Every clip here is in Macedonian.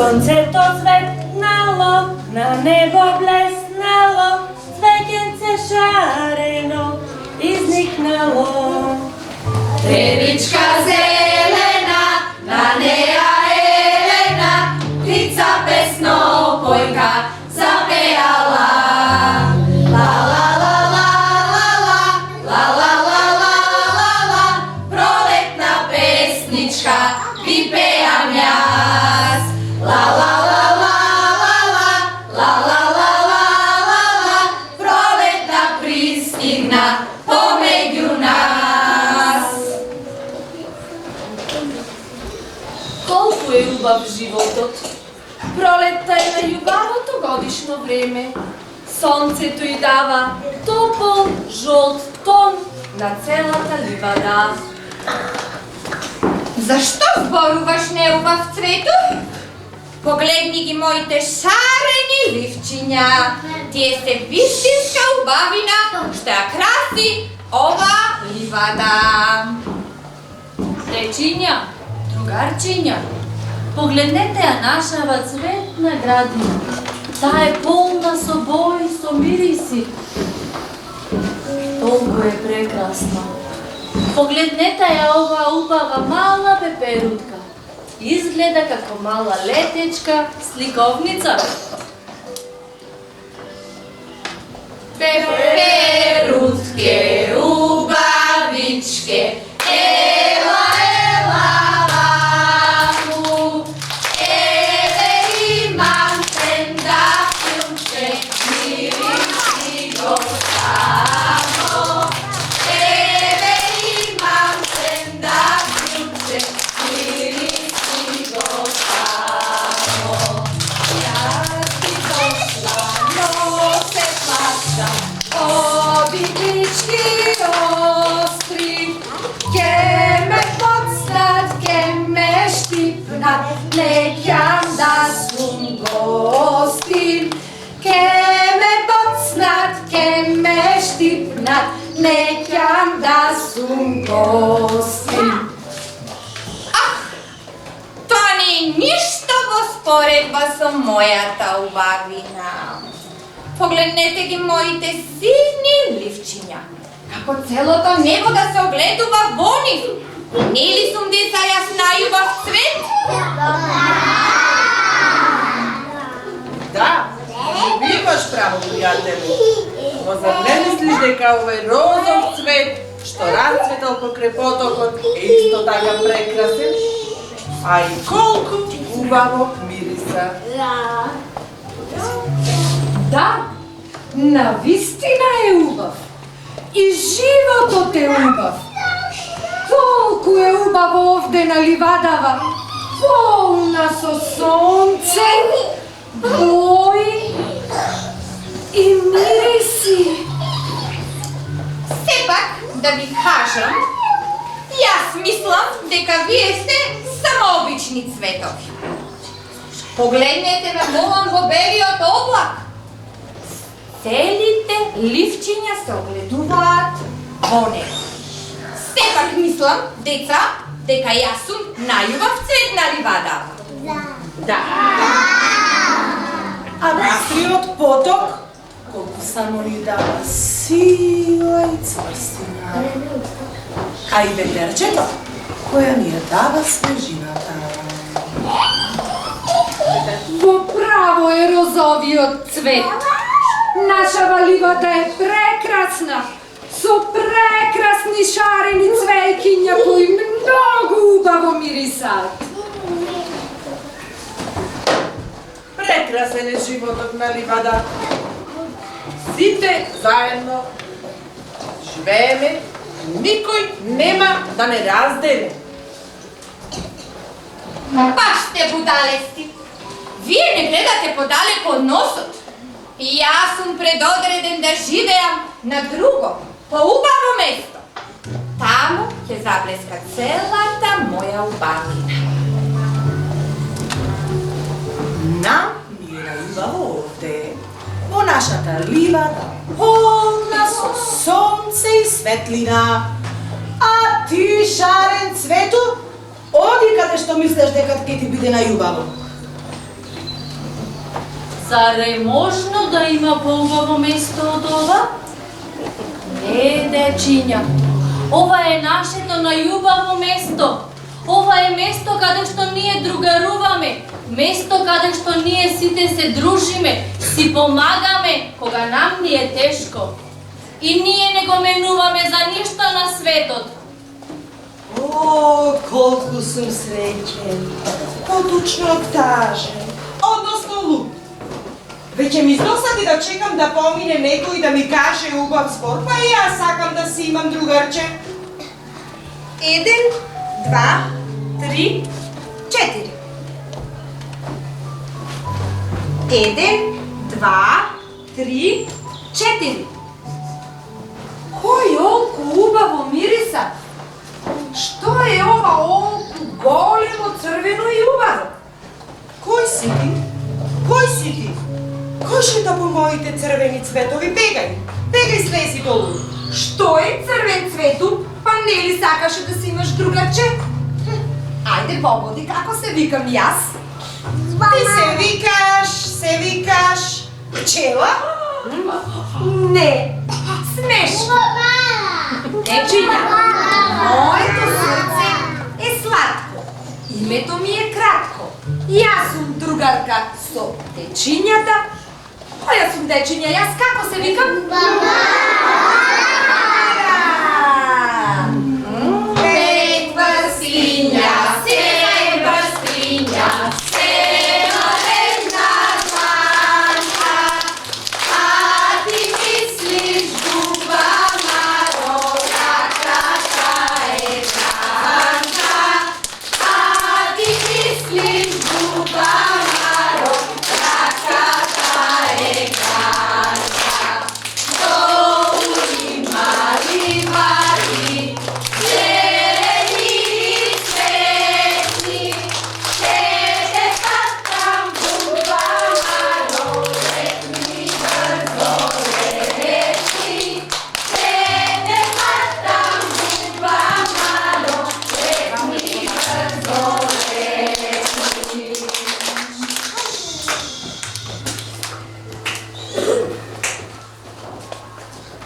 Сонцето светнало, на небо блеснало, цвекенце шарено изникнало. Тревичка зелена, на нея Елена, птица песно пойка запеяла. La la la la la la, la la la la la la, proletna pesnička, vypejam jas. La la la la la la, la la la la la la, proletna pristigna pomeđu nas. Колку е убав животот. Пролетта е најубавото годишно време. Сонцето й дава топол, жолт тон на целата ливада. Защо зборуваш неубав цвету? Погледни ги моите шарени ливчиња. Тие се вистинска убавина, што ја краси ова ливада. Дечиња, другарчиња, погледнете ја нашава цветна градина. Таа е полна со бои, со мириси. Толку е прекрасна. Погледнете ја ова убава мала пеперутка. Изгледа како мала летечка сликовница. Пеперутке, убавичке, ела, ела, ваму. Еле имам сенда клуче, мириси го само. Еле имам сенда клуче, мириси го само. Јас ти дошла, но се плачам, обиднички остри, ке ме подснат, ке ме štipnat, nećam da sum gostim. Ке ме подснат, ке ме štipnat, nećam da sum gostim. To nije ništa во споредба со мојата убавина. Погледнете ги моите сини ливчиња. Како целото небо да се огледува во нив. Нели сум деца јас најубав цвет? Да, би имаш право, пријателю. Но зар не мислиш дека овој розов цвет, што расцветал покрај потокот, е исто така прекрасен? А и колку убаво мириса. Да, навистина е убав. И животот е убав. Колку е убаво овде на ливадава. Полна со сонце, бои и мириси. Сепак да ви кажам, јас мислам дека вие сте само обични цветови. Погледнете ме молам во белиот облак. Целите ливчиња се огледуваат во него. Сепак мислам, деца, дека јас сум најубав цвет на ливадава. Да. А настриот поток, колку само ни дава сила и цврстина. А и ветерчето, која ни ја дава свежината. Во право е розовиот цвет. Нашава ливада е прекрасна, со прекрасни шарени цвејкиња кои многу убаво мирисаат. Прекрасен е животот на ливада. Сите заедно живееме, никој нема да не раздели. Баш сте будалести. Вие не гледате подалеку од носот. И јас сум предодреден да живеам на друго, поубаво место. Таму ќе заблеска целата моја убавина. Нам ни е најубаво овде, во нашата ливада, полна со сонце и светлина. А ти, шарен цвету, оди каде што мислеш дека ќе ти биде најубаво. Zar je možno da ima poubavo mesto od ova? Ne, dečinja. Ova je našето најубаво место. Ова е место каде што ние другаруваме. Место каде што ние сите се дружиме, си помагаме кога нам ни е тешко. И ние не го менуваме за ништо на светот. О, колку сум среќен, подучно тажен, односно луд. Веќе ми издосади да чекам да помине некој да ми каже убав збор, па и јас сакам да си имам другарче. 1, 2, 3, 4. 1, 2, 3, 4. Кој олку убаво мириса? Што е ова олку големо црвено и убаво? Кој си ти? Кој си ти? Кој шета по моите црвени цветови? Бегај! Бегај, слези долу! Што е црвен цвету? Па нели сакаше да си имаш другарче? Ајде, погоди, како се викам јас? Ти се викаш пчела? Не, смешно. Дечиња, моето срце е сладко. Името ми е кратко. Јас сум другарка со дечињата. Која сум дечиња? Јас како се викам? Пет врстиња, седем врстиња, седем една дланка, а ти мислиш губама рода кака е танка, а ти мислиш губама рода кака е танка. Долу мали мали, зелени цветни, ще те паткам губама розетни, брзо лети, ще те паткам губама розетни, брзо лети.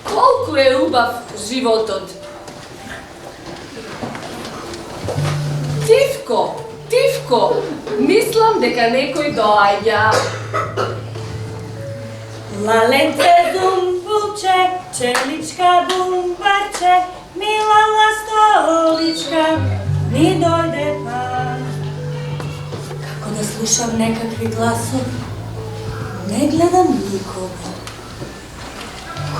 Колку е убав животот. Тивко, Тивко, мислам дека некој доаѓа. Lalenце zumbulče, čelička bumbarče, mila lastolička, ni dojde pa. Kako da slušam nekakvi glasovi, ne gledam nikoga.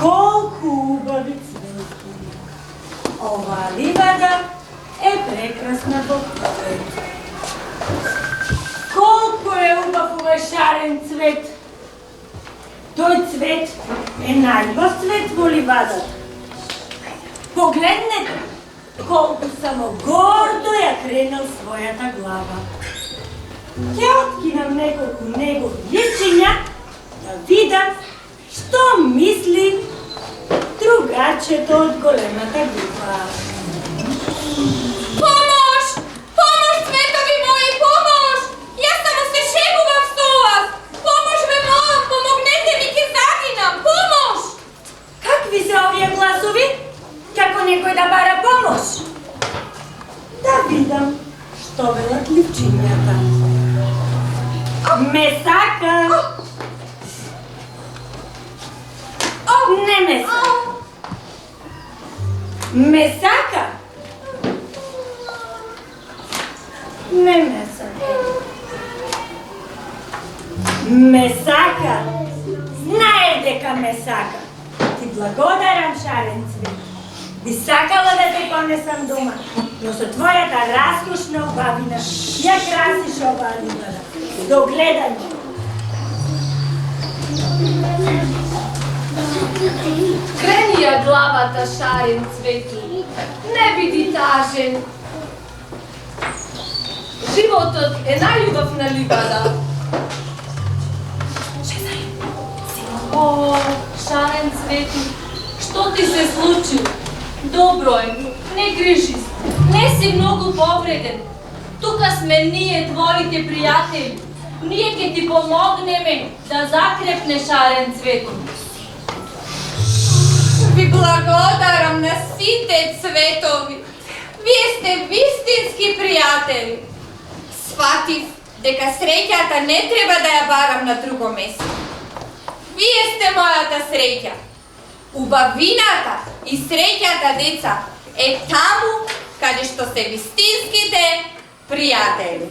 Kolku ubavi cvetu, ova livada je prekrasna po pogledu. Kolko je ubav ovaj šaren cvet, тој цвет е најубав цвет во ливадата. Погледнете колку само гордо ја кренел својата глава. Ќе откинам неколку негови личиња да видам што мисли другарчето од големата група. Помош! Помош, цветови мои, помош! Јас само се шегував со вас! Помош ме молам, помогнете ми, ќе загинам! Помош! Какви се овие гласови? Како некој да бара помош? Да видам што велат ливчињата. Ме сака! Не ме сака! Ме сака! Не ме сака. Ме сака! Знае дека ме сака. Ти благодарам, шарен цвет. Би сакала да те понесам дома, но со твојата раскошна убавина ја красиш оваа ливада. До гледање. Крени ја главата, шарен цвету. Не биди тажен. Животот е најубав на ливада. О, шарен цвету, што ти се случи? Добро е, не грижи се. Не си многу повреден. Тука сме ние, твоите пријатели. Ние ќе ти помогнеме да закрепнеш арен цветот. Ви благодарам на сите цветови. Вие сте вистински пријатели. Сватив дека среќата не треба да ја барам на друго место. Вие сте мојата среќа. Убавината и среќата, деца, е таму каде што се вистинските пријатели.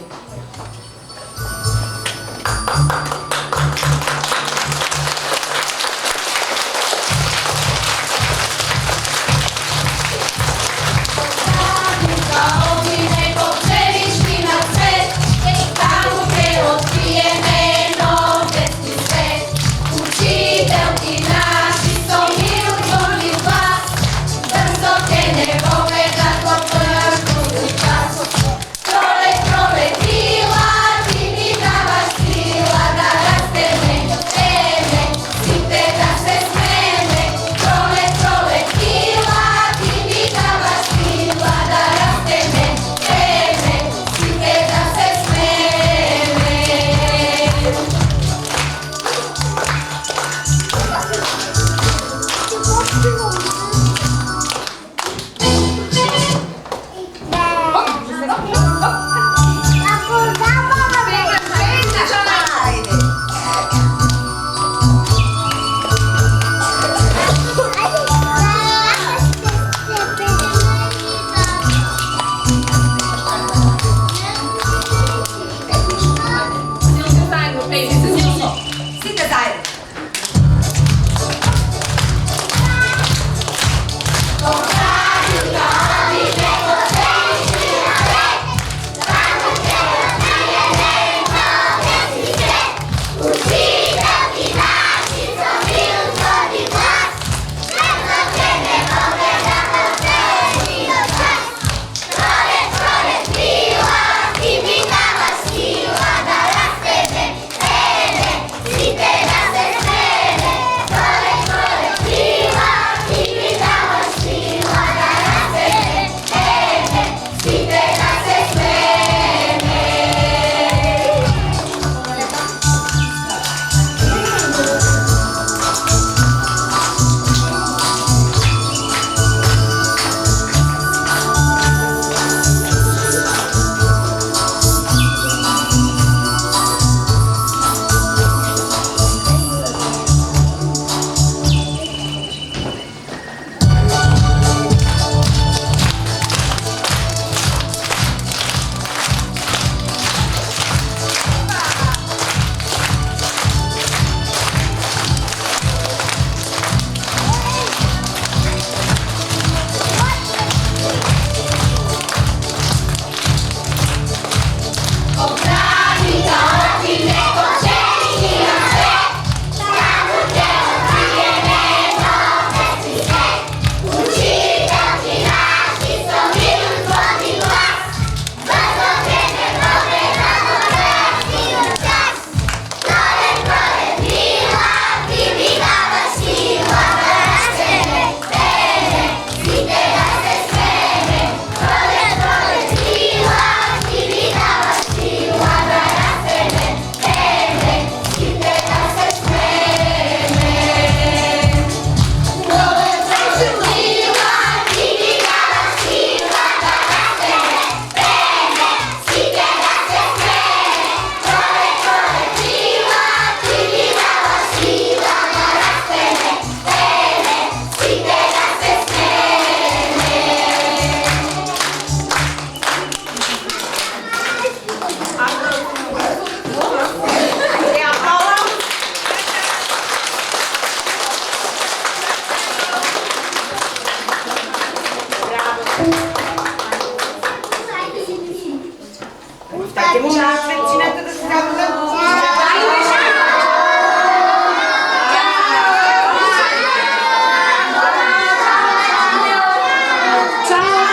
Ciao!